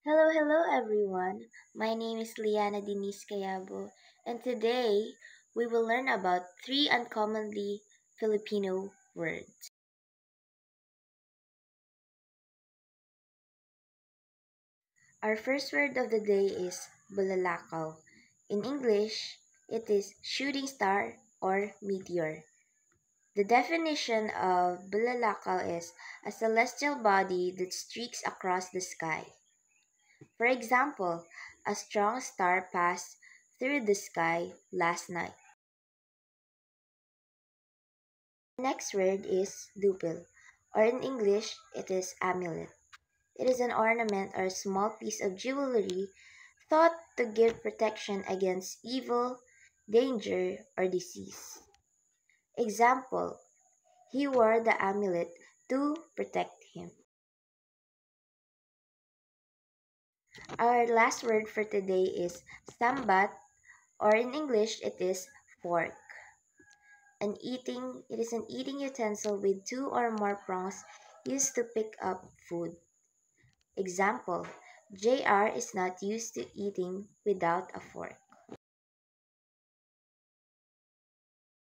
Hello everyone. My name is Liana Denise Cayabo, and today we will learn about three uncommonly Filipino words. Our first word of the day is bulalakaw. In English, it is shooting star or meteor. The definition of bulalakaw is a celestial body that streaks across the sky. For example, a strong star passed through the sky last night. Next word is dupil, or in English, it is amulet. It is an ornament or small piece of jewelry thought to give protection against evil, danger, or disease. Example, he wore the amulet to protect him. Our last word for today is sambat, or in English, it is fork. It is an eating utensil with two or more prongs used to pick up food. Example, JR is not used to eating without a fork.